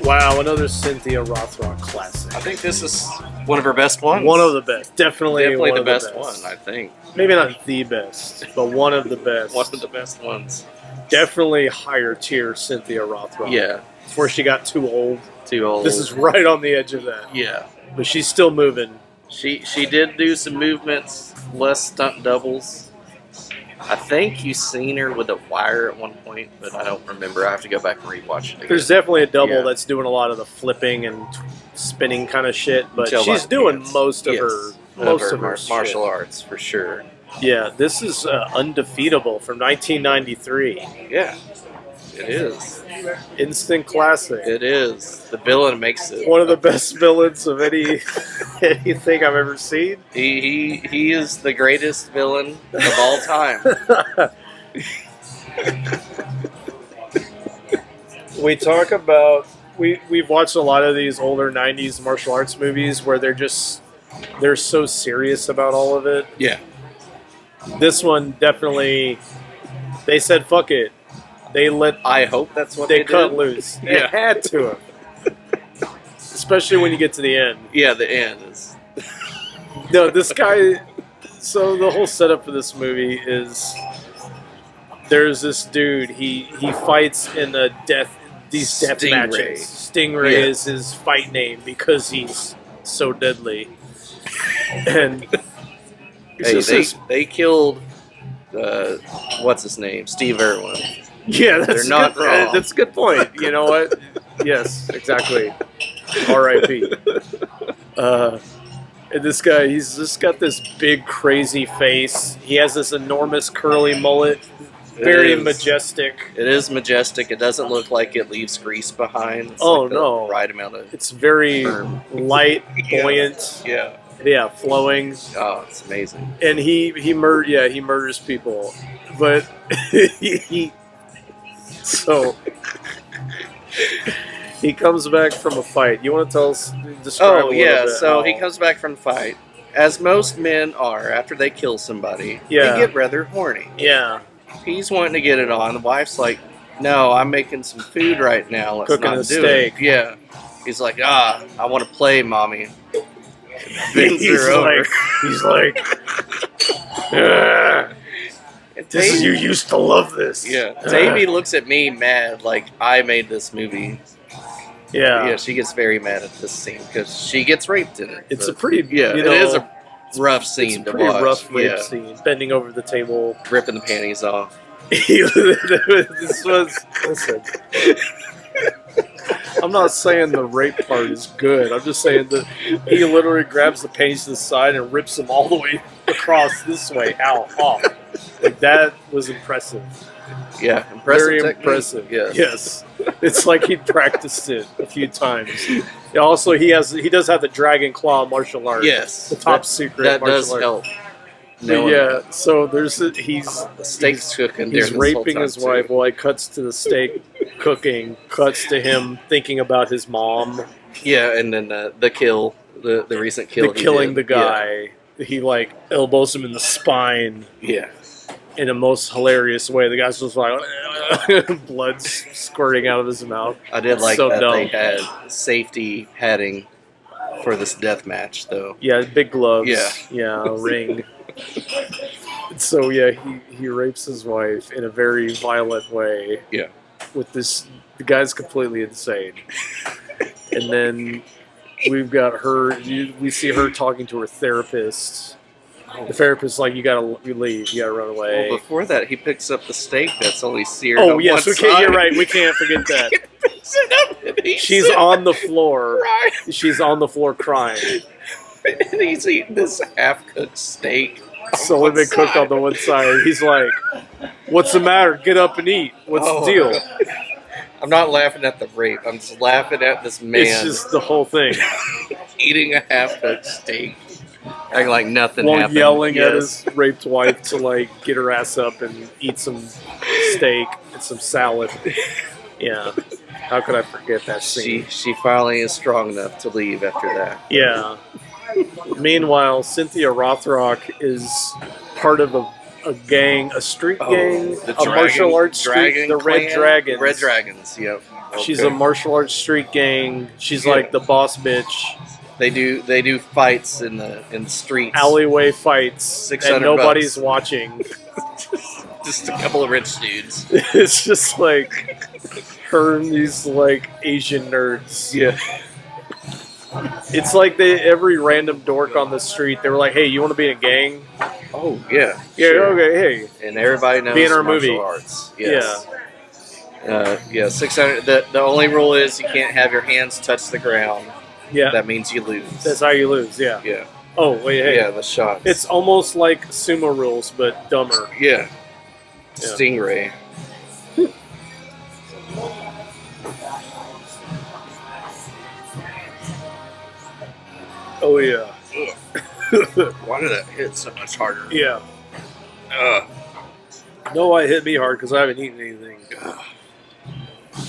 Wow, another Cynthia Rothrock classic. I think this is one of her best ones. One of the best. Definitely the one best of the best one, I think. Maybe not the best, but one of the best. One of the best ones. Definitely higher tier Cynthia Rothrock. Yeah. Before she got too old. Too old. This is right on the edge of that. Yeah. But she's still moving. She did do some movements, less stunt doubles. I think you've seen her with a wire at one point, but I don't remember. I have to go back and rewatch it again. There's definitely a double that's doing a lot of the flipping and spinning kind of shit, but she's doing most of her martial arts for sure. Yeah, this is Undefeatable from 1993. Yeah, it is. Instant classic. It is. The villain makes it. One of the best villains of anything I've ever seen. He is the greatest villain of all time. We talk about we've watched a lot of these older 90s martial arts movies where they're so serious about all of it. Yeah. This one definitely, they said fuck it. I hope that's what they cut did. loose. Yeah. It had to have. Especially when you get to the end. Yeah, the end is. No, this guy. So the whole setup for this movie is there's this dude. He fights in these death matches. Stingray is his fight name because he's so deadly. And they killed what's his name, Steve Irwin. Yeah, that's not wrong. That's a good point. You know what? Yes, exactly. R.I.P. And this guy, he's just got this big, crazy face. He has this enormous curly mullet. Very majestic. It is majestic. It doesn't look like it leaves grease behind. It's no. The right amount of It's very light, buoyant. Yeah. Yeah, flowing. Oh, it's amazing. And he murders people. But he comes back from a fight. You want to describe a little bit so he comes back from the fight. As most men are after they kill somebody, they get rather horny. Yeah. He's wanting to get it on. The wife's like, no, I'm making some food right now. Let's Cooking not a do steak. It. Yeah. He's like, I want to play, mommy. He's like, you used to love this. Yeah. Davey looks at me mad, like I made this movie. Yeah. Yeah, she gets very mad at this scene because she gets raped in it. It's a pretty, it is a rough scene to watch. It's a pretty rough rape scene. Bending over the table. Ripping the panties off. Listen. I'm not saying the rape part is good. I'm just saying that he literally grabs the panties to the side and rips them all the way across this way, off. Like, that was impressive. Yeah, impressive. Very technique. impressive. Yes. It's like he'd practiced it a few times. Also, he does have the Dragon Claw martial art. Yes, the top secret. That martial does art. help. But so there's the steak's cooking. He's raping his wife. Well, it cuts to the steak cooking. Cuts to him thinking about his mom. Yeah, and then the kill, the recent kill. Killing the guy. Yeah. He elbows him in the spine. Yeah. In a most hilarious way. The guy's just like blood squirting out of his mouth. I did like so that dumb. They had safety padding for this death match, though. Yeah, big gloves. Yeah, a ring. So he rapes his wife in a very violent way. Yeah, with the guy's completely insane. And then we've got her. We see her talking to her therapist. The therapist's like, you gotta leave, you gotta run away. Well, before that, he picks up the steak that's only seared. Oh yes, you're right. We can't forget that. She's on the floor. She's on the floor crying. And he's eating this half-cooked steak. So when they cooked on the one side, he's like, "What's the matter? Get up and eat. What's the deal?" I'm not laughing at the rape. I'm just laughing at this man. It's just the whole thing. Eating a half-cooked steak. Acting like nothing While happened. Yelling at his raped wife to get her ass up and eat some steak and some salad. Yeah. How could I forget that scene? She finally is strong enough to leave after that. Yeah. Meanwhile, Cynthia Rothrock is part of a a gang, a street gang, the a martial arts street, dragon the Red clan? Dragons. Red Dragons. Yep. She's Okay. a martial arts street gang. She's Yeah. like the boss bitch. They do fights in the streets. Alleyway fights, 600 and nobody's bucks. watching. Just a couple of rich dudes. It's just like her and these like Asian nerds. Yeah. It's like every random dork on the street, they were like, "Hey, you want to be in a gang?" Oh yeah. Yeah, sure. okay, hey. And everybody knows Be in our martial movie. arts. Yes. Yeah. 600. The only rule is you can't have your hands touch the ground. Yeah, That means you lose. that's how you lose. Yeah. Yeah. Oh wait, hey. Yeah. The shots. It's almost like sumo rules, but dumber. Yeah. Yeah. Stingray. Oh yeah. Why did that hit so much harder? Yeah. Ugh. No, I hit me hard because I haven't eaten anything.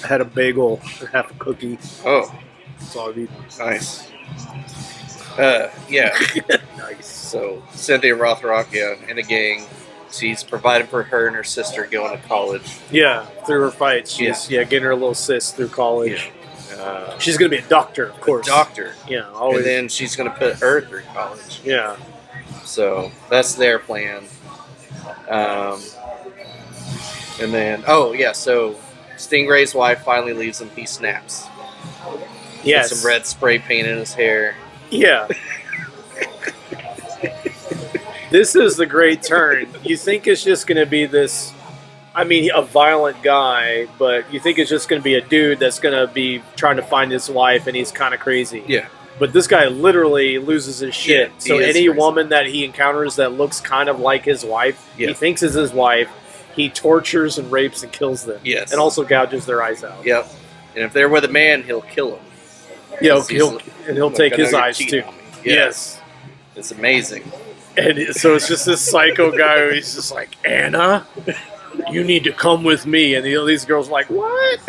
I had a bagel and half a cookie. Oh, That's all I've eaten. nice. Yeah. Nice. So Cynthia Rothrock, yeah, in a gang. She's providing for her and her sister going to college. Yeah, through her fight, she's getting her little sis through college. She's gonna be a doctor, of course. Doctor. Yeah, always. And then she's going to put her through college. Yeah. So that's their plan. And then, oh yeah, so Stingray's wife finally leaves him. He snaps. Yes. With some red spray paint in his hair. Yeah. This is the great turn. You think it's just going to be this, I mean, a violent guy, but you think it's just going to be a dude that's going to be trying to find his wife, and he's kind of crazy. Yeah. But this guy literally loses his shit. Yeah, So he is any crazy. woman that he encounters that looks kind of like his wife, Yeah. he thinks is his wife, he tortures and rapes and kills them. Yes. And also gouges their eyes out. Yep. And if they're with a man, he'll kill him. Yeah, He's he'll Look, take I know his you're eyes cheating too. on me. Yes. It's amazing. And so it's just this psycho guy who's just like, Anna, you need to come with me. And these girls are like, what?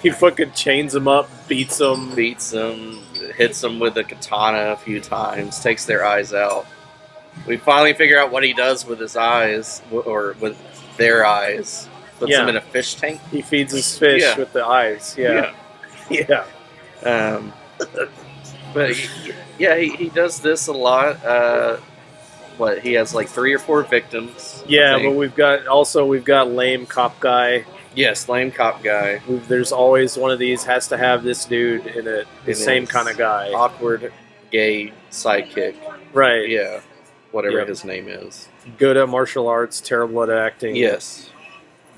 He fucking chains them up, beats them. Beats them, hits them with a katana a few times, takes their eyes out. We finally figure out what he does with his eyes, or with their eyes. Puts them in a fish tank. He feeds his fish Yeah. with the eyes. Yeah. Yeah. But he does this a lot. He has like 3 or 4 victims. Yeah, I think. but we've got lame cop guy. Yes, lame cop guy. There's always one of these has to have this dude in it. The It same is. kind of guy. Awkward gay sidekick. Right. Yeah. Whatever Yep. his name is. Good at martial arts, terrible at acting. Yes.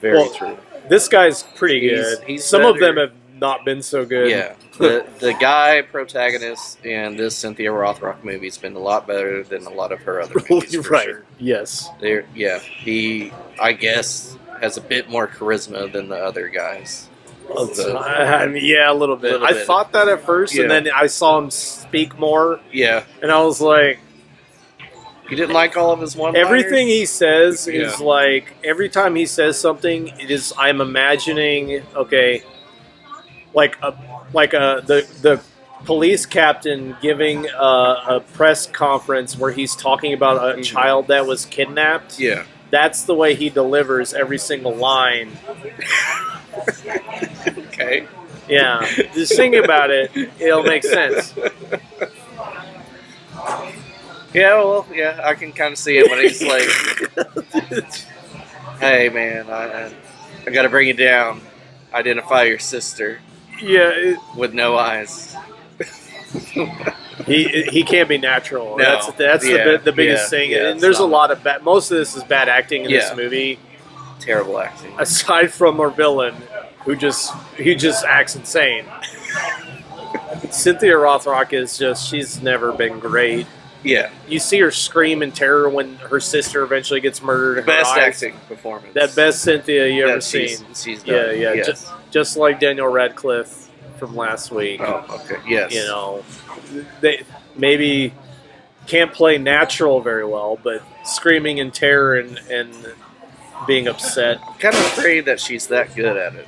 Very Well, true. This guy's pretty He's- good. he's Some of them better. have not been so good. Yeah. The guy protagonist in this Cynthia Rothrock movie has been a lot better than a lot of her other movies. For Right. Sure. Yes. He, I guess, has a bit more charisma than the other guys. I mean, yeah, a little bit. Little I bit. thought that at first, and Yeah. then I saw him speak more, Yeah. and I was like, You didn't like all of his one everything he says is Yeah. like, every time he says something, I'm imagining, okay, the police captain giving a press conference where he's talking about a Mhm. child that was kidnapped. Yeah. That's the way he delivers every single line. Okay. Yeah, just think about it; it'll make sense. Yeah, well, yeah, I can kind of see it when he's like, "Hey, man, I got to bring you down. Identify your sister Yeah, with no eyes." he can't be natural. No. That's Yeah, the biggest yeah, thing. yeah, And there's a some. lot of bad. Most of this is bad acting in Yeah. this movie. Terrible acting. Aside from our villain, he just acts insane. Cynthia Rothrock she's never been great. Yeah, You see her scream in terror when her sister eventually gets murdered. in her best eyes. acting performance. That best Cynthia you ever that seen. she's Yeah, done. yeah. Yes. Just like Daniel Radcliffe from last week. Oh, okay. Yes. You know, they maybe can't play natural very well, but screaming in terror and being upset. Kind of afraid that she's that good at it.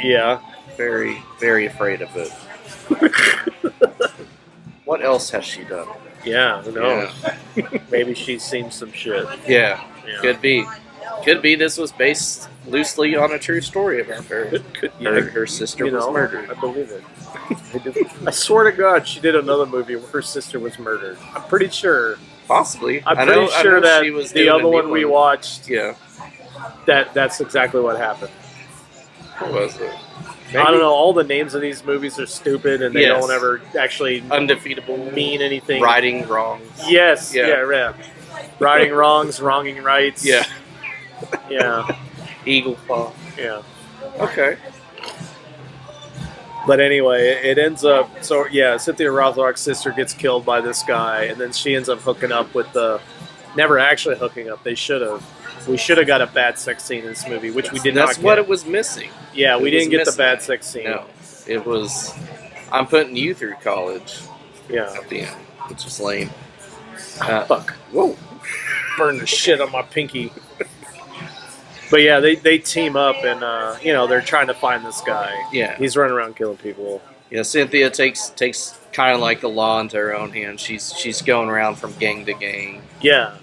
Yeah. Very, very afraid of it. What else has she done? Yeah, who knows? Maybe she's seen some shit. Yeah, Yeah. could be. Could be this was based loosely on a true story about her. Her sister was murdered. I believe it. I swear to God, she did another movie where her sister was murdered. I'm pretty sure. Possibly. I'm pretty sure that she was the doing other a new one we watched, Yeah. that's exactly what happened. What was it? I don't know. All the names of these movies are stupid, and they Yes. don't ever actually Undefeatable. mean anything. Righting wrongs. Yes. Yeah. Yeah. Righting wrongs, wronging rights. Yeah. Yeah. Eagle Claw. Yeah. Okay. But anyway, it ends up. So yeah, Cynthia Rothrock's sister gets killed by this guy, and then she ends up hooking up with the. Never actually hooking up. They should have. We should have got a bad sex scene in this movie, which we did not. That's what it was missing. Yeah, we didn't get the missing bad that. sex scene. No, it was. I'm putting you through college. Yeah. At the end, which is lame. Fuck. Whoa. Burn the shit on my pinky. But yeah, they team up and they're trying to find this guy. Yeah. He's running around killing people. Yeah, Cynthia takes kind of like the law into her own hands. She's going around from gang to gang, Yeah.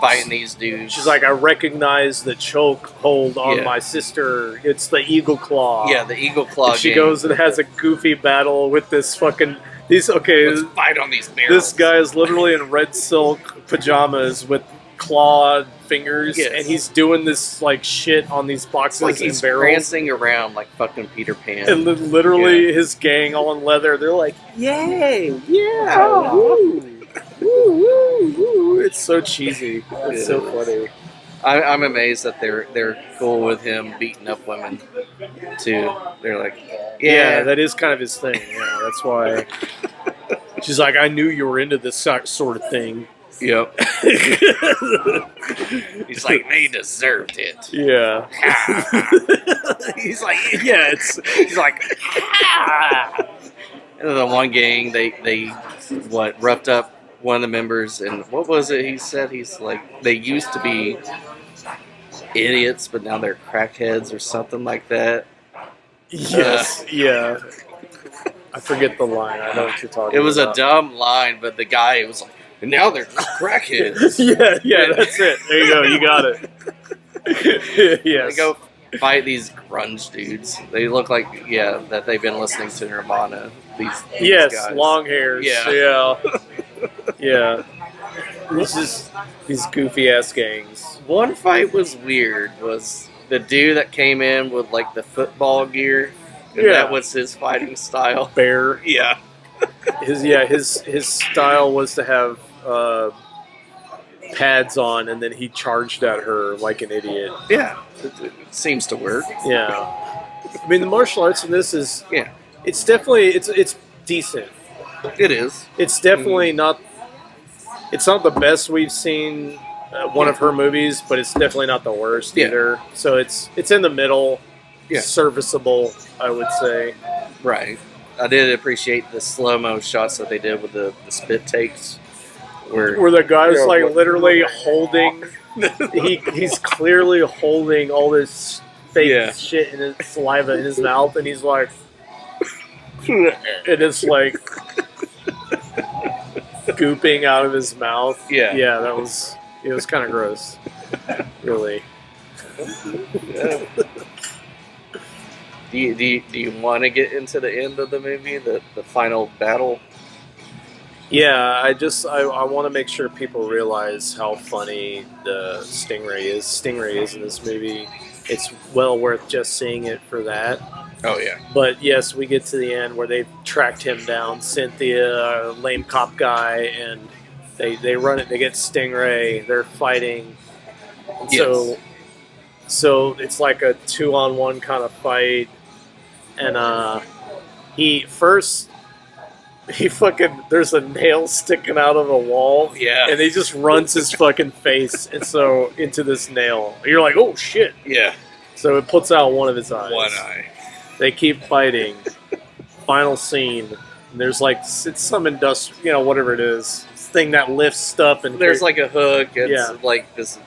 fighting these dudes. She's like, I recognize the choke hold on Yeah. my sister. It's the Eagle Claw. yeah, the Eagle Claw. And she gang. goes and has a goofy battle with this fucking Let's fight on these barrels. This guy is literally in red silk pajamas with clawed fingers, Yes. and he's doing this like shit on these boxes like and he's barrels. prancing around like fucking Peter Pan. And literally, his gang all in leather. They're like, "Yay, yeah, woo, woo, woo, woo." It's so cheesy. It's so funny. I'm amazed that they're cool with him beating up women too. They're like, Yeah, that is kind of his thing. Yeah, that's why. She's like, I knew you were into this sort of thing. Yep. He's like, they deserved it. Yeah. He's like, Yeah, he's like, and then the one gang they roughed up one of the members, and what was it he said? He's like, they used to be idiots, but now they're crackheads or something like that. Yes, yeah. I forget the line. I know what you're talking about. It was a dumb line, but the guy was like, and now they're crackheads. yeah, that's it. There you go. You got it. Yes. They go fight these grunge dudes. They look like, that they've been listening to Nirvana. These Yes, guys. long hairs. Yeah. Yeah. These goofy ass gangs. One fight was weird. Was the dude that came in with like the football gear? And Yeah. that was his fighting style. Bear. Yeah. His style was to have pads on, and then he charged at her like an idiot. Yeah. It seems to work. Yeah. I mean, the martial arts in this is it's definitely it's decent. It is. It's definitely not. It's not the best we've seen one of her movies, but it's definitely not the worst either. So it's in the middle. Yeah. Serviceable, I would say. Right. I did appreciate the slow-mo shots that they did with the spit takes. Where the guy's like literally holding. He's clearly holding all this fake shit in his saliva in his mouth, and he's like, and it's like gooping out of his mouth. Yeah, it was kind of gross, really. Do you want to get into the end of the movie, the final battle? Yeah, I want to make sure people realize how funny the Stingray is in this movie. It's well worth just seeing it for that. Oh yeah. But yes, we get to the end where they've tracked him down, Cynthia, a lame cop guy, and they run it. They get Stingray. They're fighting. Yes. So it's like a 2-on-1 kind of fight, and there's a nail sticking out of a wall, and he just runs his fucking face into this nail. You're like, oh shit, So it puts out one of his eyes. One eye. They keep fighting. Final scene. And there's like it's some industrial, whatever it is, thing that lifts stuff, and there's like a hook. It's like this.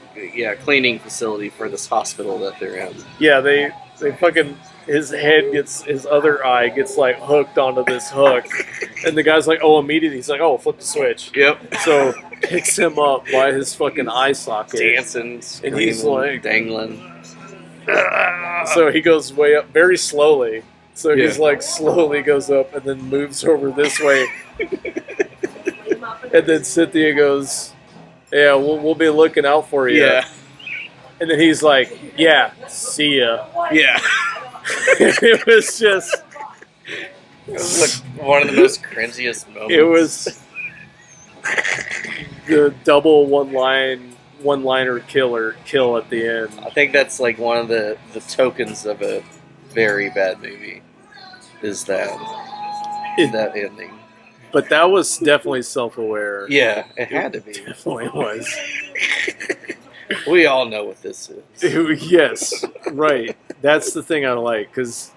Cleaning facility for this hospital that they're in. Yeah, they fucking his other eye gets like hooked onto this hook, and the guy's like, oh, immediately he's like, oh, flip the switch. Yep. So picks him up by his fucking eye socket, Dancing, screaming, and he's like dangling. So he goes way up very slowly. So Yeah. he's like slowly goes up and then moves over this way. And then Cynthia goes, yeah, we'll be looking out for you. Yeah. And then he's like, yeah, see ya. Yeah. It was just, It was like one of the most cringiest moments. it was the double one-liner kill at the end. I think that's like one of the tokens of a very bad movie. Is that ending? But that was definitely self-aware. Yeah, it had to be. Definitely was. We all know what this is. Yes, right. That's the thing I like, because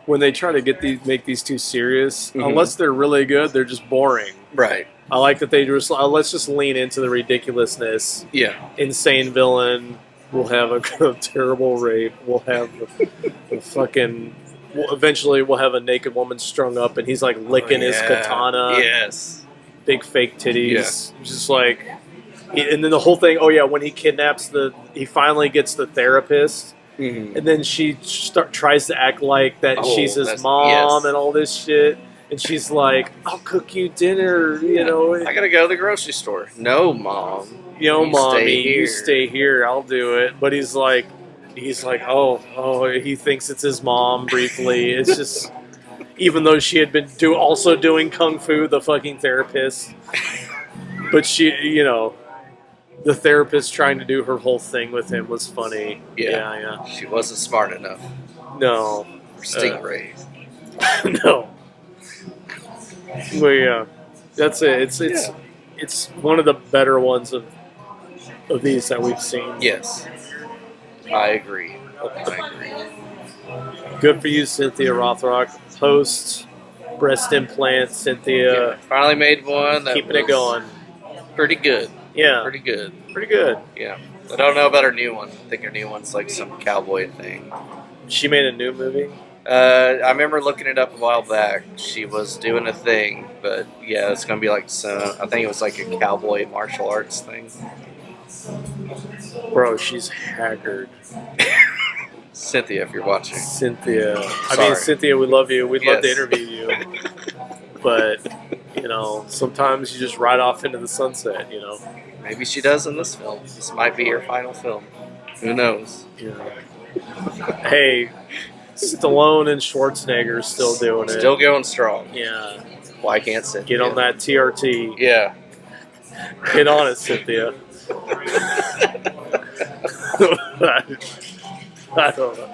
when they try to make these too serious, Mhm. unless they're really good, they're just boring. Right. I like that they just let's just lean into the ridiculousness. Yeah. Insane villain. We'll have a terrible rape. We'll have a fucking. Eventually, we'll have a naked woman strung up, and he's like licking his katana. Yes. Big fake titties. Just like, and then the whole thing. Oh yeah, when he kidnaps he finally gets the therapist. Mm-hmm. And then she tries to act like that she's his mom and all this shit. And she's like, I'll cook you dinner, you know. I gotta go to the grocery store. No, Mom. Yo, You mommy, stay here. you stay here. I'll do it. But he's like, oh, he thinks it's his mom briefly. It's just, even though she had been also doing kung fu, the fucking therapist. But she, you know, the therapist trying to do her whole thing with him was funny. Yeah. She wasn't smart enough No. for Stingray. No. Well, yeah. That's it. It's one of the better ones of these that we've seen. Yes. I agree. Good for you, Cynthia Rothrock. Post breast implant, Cynthia. Finally made one. That Keeping it going. Pretty good. Yeah. Pretty good. Pretty good. Yeah. I don't know about her new one. I think her new one's like some cowboy thing. She made a new movie. I remember looking it up a while back. She was doing a thing, but yeah, it's gonna be like I think it was like a cowboy martial arts thing. Bro, she's haggard. Cynthia, if you're watching. Cynthia. I Sorry. mean, Cynthia, we love you. We'd love to Yes. interview you. But, you know, sometimes you just ride off into the sunset, you know. Maybe she does in this film. This might be her final film. Who knows? Yeah. Hey, Stallone and Schwarzenegger are still doing it. Still going strong. Yeah. Why can't Cynthia? Get on that TRT. Yeah. Get on it, Cynthia. I don't know.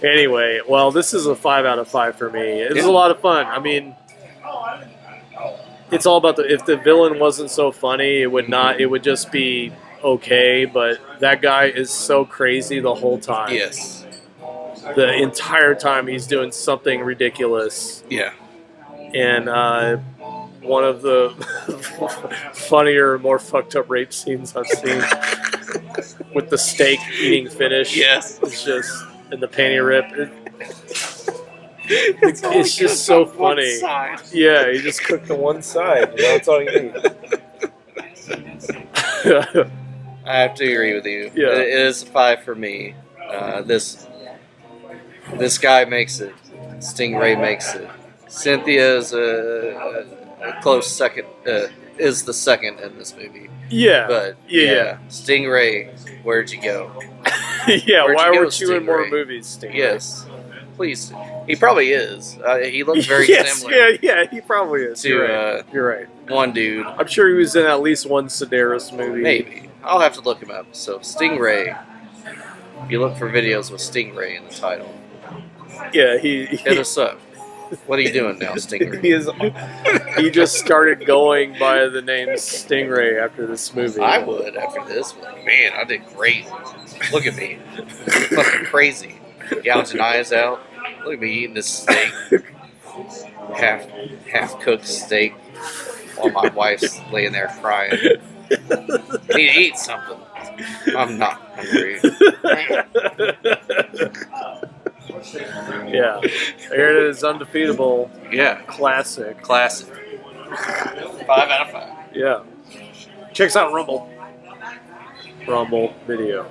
Anyway, well, this is a 5 out of 5 for me. It was a lot of fun. I mean, it's all about if the villain wasn't so funny, it would not. It would just be okay. But that guy is so crazy the whole time. Yes. The entire time he's doing something ridiculous. Yeah. And one of the funnier, more fucked up rape scenes I've seen with the steak eating finish. Yes. It's just in the panty rip. It's just so funny. Yeah, he just cooked the one side. You know, that's all you need. I have to agree with you. Yeah. It is a 5 for me. This guy makes it. Stingray makes it. Cynthia is a close second. Is the second in this movie. Yeah. But yeah. Stingray, where'd you go? Yeah. Where'd Why you go, weren't you in more Stingray? movies, Stingray? Yes, please. He probably is. He looks very yes, similar yeah, he probably is. to You're right. You're right. one dude. I'm sure he was in at least one Sedaris movie. Maybe. I'll have to look him up. So Stingray. If you look for videos with Stingray in the title, Yeah, hit us up. What are you doing now, Stingray? he just started going by the name Stingray after this movie. I would after this one. Man, I did great. Look at me. Fucking crazy. Gouging eyes out. Look at me eating this steak. Half cooked steak while my wife's laying there crying. I need to eat something. I'm not hungry. Yeah. Here it is, Undefeatable. Yeah. Classic. Classic. 5 out of 5. Yeah. Checks out Rumble. Rumble video.